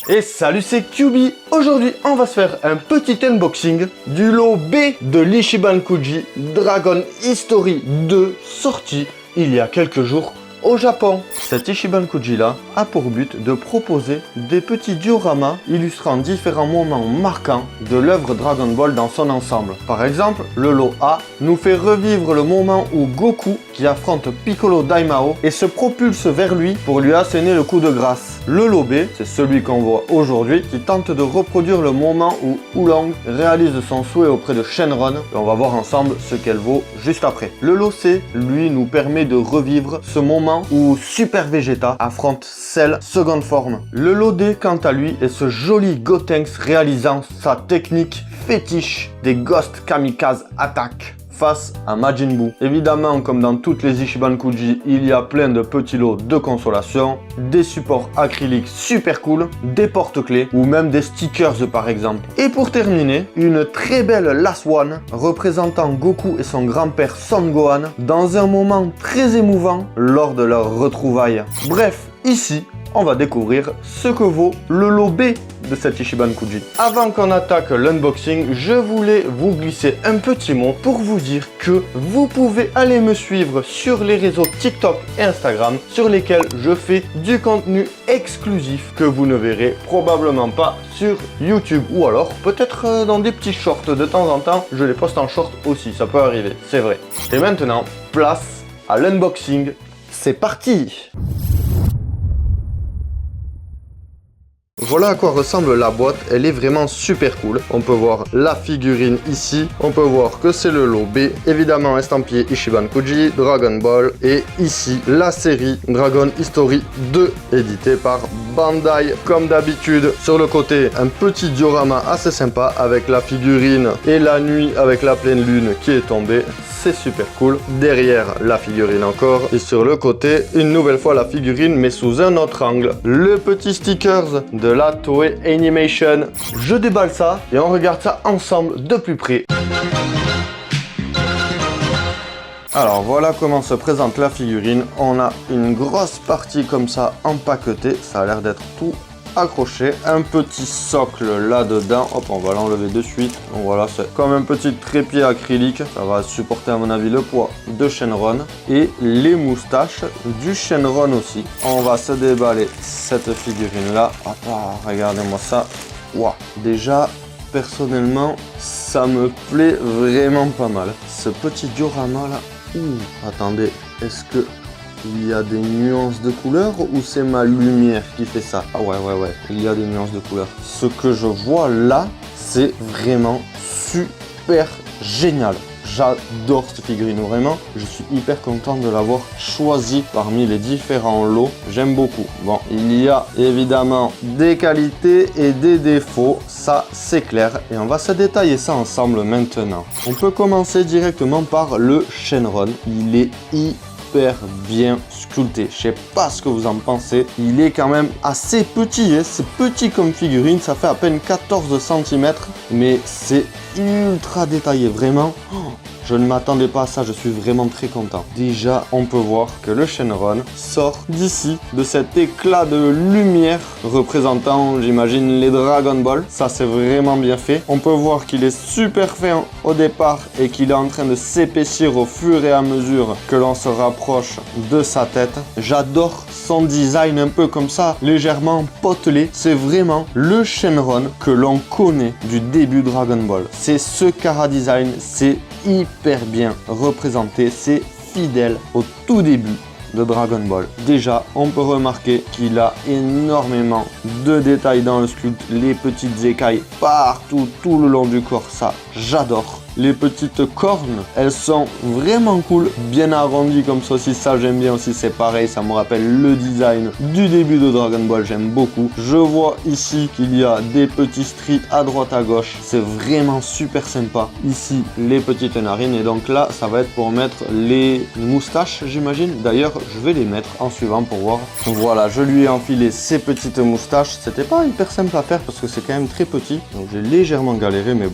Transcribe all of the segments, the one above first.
Et salut, c'est QB. Aujourd'hui, on va se faire un petit unboxing du lot B de l'Ichiban Kuji Dragon History 2, sorti il y a quelques jours au Japon. Cet Ichiban Kuji là a pour but de proposer des petits dioramas illustrant différents moments marquants de l'œuvre Dragon Ball dans son ensemble. Par exemple, le lot A nous fait revivre le moment où Goku, qui affronte Piccolo Daimao et se propulse vers lui pour lui asséner le coup de grâce. Le lot B, c'est celui qu'on voit aujourd'hui, qui tente de reproduire le moment où Oolong réalise son souhait auprès de Shenron, et on va voir ensemble ce qu'elle vaut juste après. Le lot C, lui, nous permet de revivre ce moment où Super Vegeta affronte Cell seconde forme. Le lot D, quant à lui, est ce joli Gotenks réalisant sa technique fétiche des Ghost Kamikaze Attack face à Majin Buu. Évidemment, comme dans toutes les Ichiban Kuji, il y a plein de petits lots de consolation, des supports acryliques super cool, des porte-clés ou même des stickers par exemple. Et pour terminer, une très belle Last One représentant Goku et son grand-père Son Gohan dans un moment très émouvant lors de leur retrouvaille. Bref, ici, on va découvrir ce que vaut le lot B de cet Ichiban Kuji. Avant qu'on attaque l'unboxing, je voulais vous glisser un petit mot pour vous dire que vous pouvez aller me suivre sur les réseaux TikTok et Instagram sur lesquels je fais du contenu exclusif que vous ne verrez probablement pas sur YouTube ou alors peut-être dans des petits shorts de temps en temps. Je les poste en short aussi, ça peut arriver, c'est vrai. Et maintenant, place à l'unboxing. C'est parti! Voilà à quoi ressemble la boîte, elle est vraiment super cool. On peut voir la figurine ici, on peut voir que c'est le lot B, évidemment estampillé Ichiban Kuji, Dragon Ball, et ici la série Dragon History 2, édité par Bandai. Comme d'habitude, sur le côté, un petit diorama assez sympa avec la figurine et la nuit avec la pleine lune qui est tombée. C'est super cool. Derrière, la figurine encore. Et sur le côté, une nouvelle fois la figurine, mais sous un autre angle. Le petit stickers de la Toei Animation. Je déballe ça et on regarde ça ensemble de plus près. Alors voilà comment se présente la figurine. On a une grosse partie comme ça empaquetée. Ça a l'air d'être tout accroché, un petit socle là-dedans, hop, on va l'enlever de suite. Donc voilà, c'est comme un petit trépied acrylique, ça va supporter à mon avis le poids de Shenron et les moustaches du Shenron aussi. On va se déballer cette figurine là, hop, regardez-moi ça, waouh, déjà personnellement ça me plaît vraiment pas mal. Ce petit diorama là, attendez, est-ce que il y a des nuances de couleurs ou c'est ma lumière qui fait ça? Ah ouais, il y a des nuances de couleurs. Ce que je vois là, c'est vraiment super génial. J'adore cette figurine, vraiment. Je suis hyper content de l'avoir choisi parmi les différents lots. J'aime beaucoup. Bon, il y a évidemment des qualités et des défauts. Ça, c'est clair. Et on va se détailler ça ensemble maintenant. On peut commencer directement par le Shenron. Il est hyper bien sculpté. Je sais pas ce que vous en pensez. Il est quand même assez petit. C'est petit comme figurine. Ça fait à peine 14 cm. Mais c'est ultra détaillé. Vraiment. Je ne m'attendais pas à ça, je suis vraiment très content. Déjà, on peut voir que le Shenron sort d'ici, de cet éclat de lumière représentant, j'imagine, les Dragon Ball. Ça, c'est vraiment bien fait. On peut voir qu'il est super fin au départ et qu'il est en train de s'épaissir au fur et à mesure que l'on se rapproche de sa tête. J'adore son design un peu comme ça, légèrement potelé. C'est vraiment le Shenron que l'on connaît du début Dragon Ball. C'est ce Chara design, c'est hyper bien représenté, c'est fidèle au tout début de Dragon Ball. Déjà, on peut remarquer qu'il a énormément de détails dans le sculpte, les petites écailles partout, tout le long du corps, ça j'adore. Les petites cornes, elles sont vraiment cool, bien arrondies comme ceci, ça j'aime bien aussi, c'est pareil, ça me rappelle le design du début de Dragon Ball, j'aime beaucoup. Je vois ici qu'il y a des petits stries à droite à gauche, c'est vraiment super sympa. Ici, les petites narines, et donc là, ça va être pour mettre les moustaches, j'imagine. D'ailleurs, je vais les mettre en suivant pour voir. Voilà, je lui ai enfilé ces petites moustaches, c'était pas hyper simple à faire parce que c'est quand même très petit, donc j'ai légèrement galéré, mais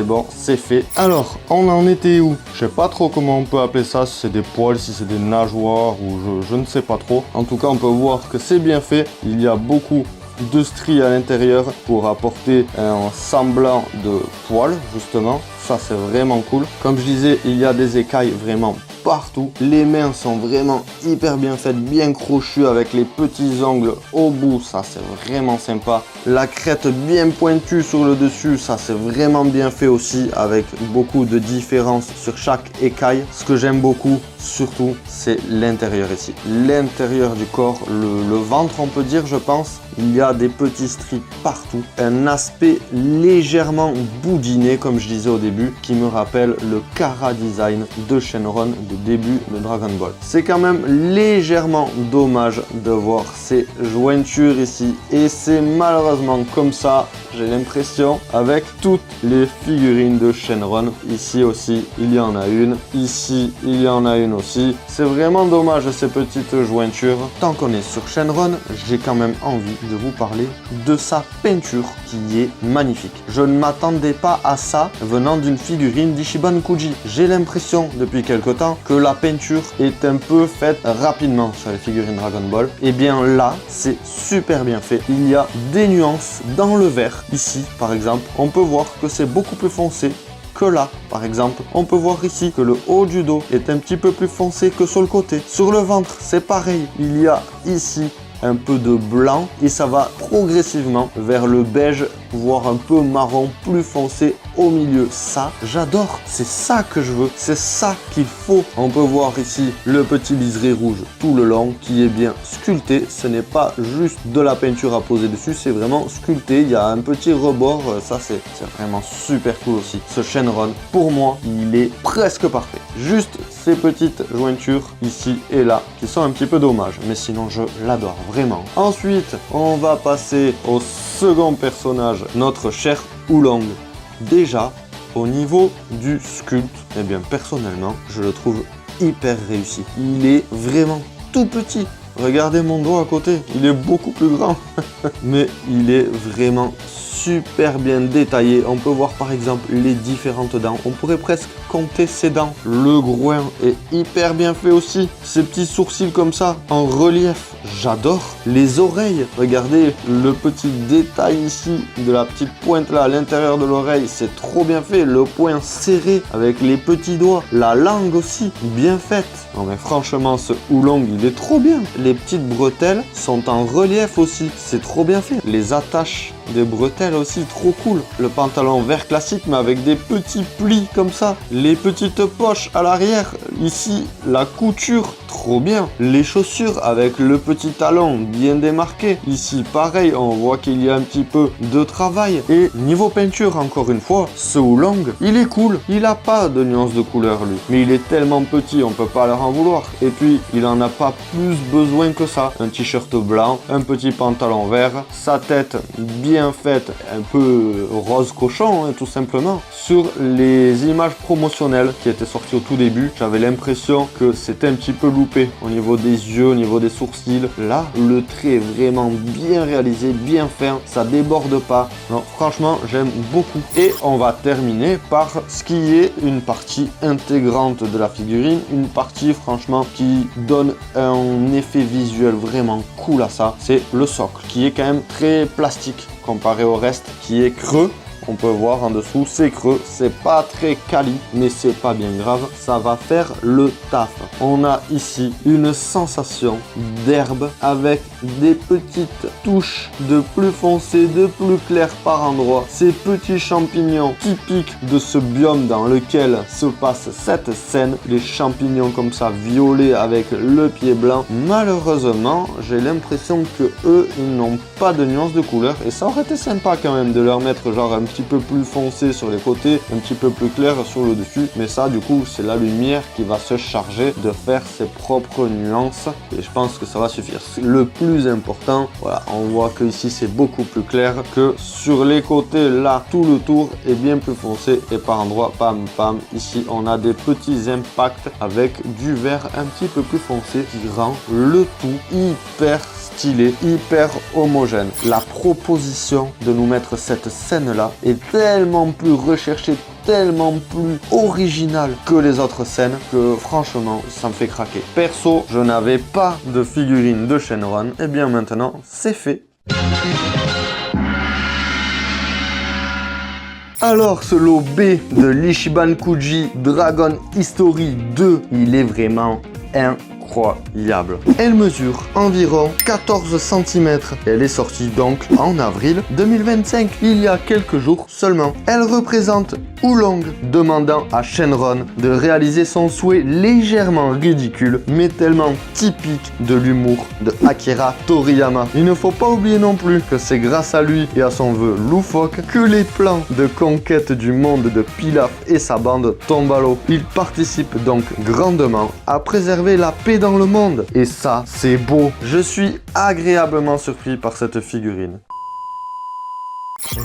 bon, c'est fait. Alors, on en était où? Je sais pas trop comment on peut appeler ça, si c'est des poils, si c'est des nageoires ou je ne sais pas trop. En tout cas, on peut voir que c'est bien fait. Il y a beaucoup de stries à l'intérieur pour apporter un semblant de poil, justement. Ça, c'est vraiment cool. Comme je disais, il y a des écailles vraiment partout. Les mains sont vraiment hyper bien faites, bien crochues avec les petits ongles au bout. Ça, c'est vraiment sympa. La crête bien pointue sur le dessus. Ça, c'est vraiment bien fait aussi avec beaucoup de différences sur chaque écaille. Ce que j'aime beaucoup, surtout, c'est l'intérieur ici. L'intérieur du corps, le ventre, on peut dire, je pense. Il y a des petits stries partout. Un aspect légèrement boudiné, comme je disais au début, qui me rappelle le Chara design de Shenron de début de Dragon Ball. C'est quand même légèrement dommage de voir ces jointures ici. Et c'est malheureusement comme ça, j'ai l'impression, avec toutes les figurines de Shenron. Ici aussi, il y en a une. Ici, il y en a une aussi. C'est vraiment dommage ces petites jointures. Tant qu'on est sur Shenron, j'ai quand même envie de vous parler de sa peinture qui est magnifique. Je ne m'attendais pas à ça venant d'une figurine d'Ichiban Kuji. J'ai l'impression depuis quelque temps que la peinture est un peu faite rapidement sur les figurines Dragon Ball. Et bien là, c'est super bien fait. Il y a des nuances dans le vert. Ici, par exemple, on peut voir que c'est beaucoup plus foncé que là. Par exemple, on peut voir ici que le haut du dos est un petit peu plus foncé que sur le côté. Sur le ventre, c'est pareil. Il y a ici un peu de blanc et ça va progressivement vers le beige, voire un peu marron plus foncé au milieu. Ça, j'adore. C'est ça que je veux. C'est ça qu'il faut. On peut voir ici le petit liseré rouge tout le long qui est bien sculpté. Ce n'est pas juste de la peinture à poser dessus, c'est vraiment sculpté. Il y a un petit rebord. Ça, c'est vraiment super cool aussi. Ce Shenron, pour moi, il est presque parfait. Juste ces petites jointures ici et là qui sont un petit peu dommages. Mais sinon, je l'adore. Vraiment. Ensuite, on va passer au second personnage, notre cher Oolong. Déjà, au niveau du sculpte, eh bien, personnellement, je le trouve hyper réussi. Il est vraiment tout petit. Regardez mon doigt à côté, il est beaucoup plus grand. Mais il est vraiment super bien détaillé. On peut voir par exemple les différentes dents. On pourrait presque compter ses dents. Le groin est hyper bien fait aussi. Ces petits sourcils comme ça en relief, j'adore. Les oreilles, regardez le petit détail ici de la petite pointe là à l'intérieur de l'oreille, c'est trop bien fait. Le poing serré avec les petits doigts. La langue aussi, bien faite. Non mais franchement, ce Oolong, il est trop bien. Les petites bretelles sont en relief aussi. C'est trop bien fait. Les attaches des bretelles aussi, trop cool. Le pantalon vert classique mais avec des petits plis comme ça. Les petites poches à l'arrière. Ici, la couture, trop bien. Les chaussures avec le petit talon bien démarqué. Ici, pareil, on voit qu'il y a un petit peu de travail. Et niveau peinture, encore une fois, ce Oolong, il est cool. Il n'a pas de nuance de couleur, lui. Mais il est tellement petit, on peut pas leur en vouloir. Et puis, il en a pas plus besoin que ça. Un t-shirt blanc, un petit pantalon vert, sa tête bien faite, un peu rose cochon, hein, tout simplement. Sur les images promotionnelles qui étaient sorties au tout début, j'avais l'impression que c'était un petit peu loupé au niveau des yeux, au niveau des sourcils. Là, le trait est vraiment bien réalisé, bien fin, ça déborde pas. Non, franchement, j'aime beaucoup. Et on va terminer par ce qui est une partie intégrante de la figurine, une partie franchement qui donne un effet visuel vraiment cool à ça. C'est le socle qui est quand même très plastique comparé au reste qui est creux. On peut voir en dessous, c'est creux, c'est pas très quali, mais c'est pas bien grave, ça va faire le taf. On a ici une sensation d'herbe avec des petites touches de plus foncé, de plus clair par endroit. Ces petits champignons typiques de ce biome dans lequel se passe cette scène, les champignons comme ça violets avec le pied blanc. Malheureusement, j'ai l'impression que eux, ils n'ont pas de nuance de couleur et ça aurait été sympa quand même de leur mettre genre un petit peu plus foncé sur les côtés, un petit peu plus clair sur le dessus, mais ça du coup c'est la lumière qui va se charger de faire ses propres nuances et je pense que ça va suffire. Le plus important, voilà, on voit que ici c'est beaucoup plus clair que sur les côtés. Là tout le tour est bien plus foncé et par endroit pam pam, ici on a des petits impacts avec du vert un petit peu plus foncé qui rend le tout hyper stylé, hyper homogène. La proposition de nous mettre cette scène là est tellement plus recherchée, tellement plus originale que les autres scènes que franchement ça me fait craquer. Perso, je n'avais pas de figurine de Shenron, et bien maintenant c'est fait. Alors ce lot B de l'Ichiban Kuji Dragon History 2, il est vraiment incroyable. Elle mesure environ 14 cm. Elle est sortie donc en avril 2025, il y a quelques jours seulement. Elle représente Oolong demandant à Shenron de réaliser son souhait légèrement ridicule, mais tellement typique de l'humour de Akira Toriyama. Il ne faut pas oublier non plus que c'est grâce à lui et à son vœu loufoque que les plans de conquête du monde de Pilaf et sa bande tombent à l'eau. Il participe donc grandement à préserver la paix dans le monde. Et ça, c'est beau. Je suis agréablement surpris par cette figurine.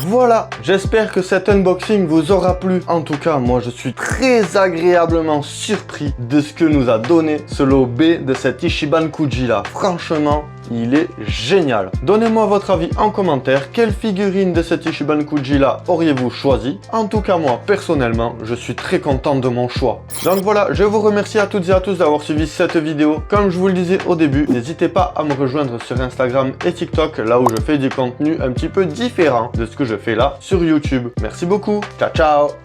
Voilà, j'espère que cet unboxing vous aura plu. En tout cas, moi je suis très agréablement surpris de ce que nous a donné ce lot B de cet Ichiban Kuji là. Franchement, il est génial. Donnez-moi votre avis en commentaire. Quelle figurine de cet Ichiban Kuji là auriez-vous choisi? En tout cas, moi, personnellement, je suis très content de mon choix. Donc voilà, je vous remercie à toutes et à tous d'avoir suivi cette vidéo. Comme je vous le disais au début, n'hésitez pas à me rejoindre sur Instagram et TikTok, là où je fais du contenu un petit peu différent de ce que je fais là sur YouTube. Merci beaucoup. Ciao, ciao.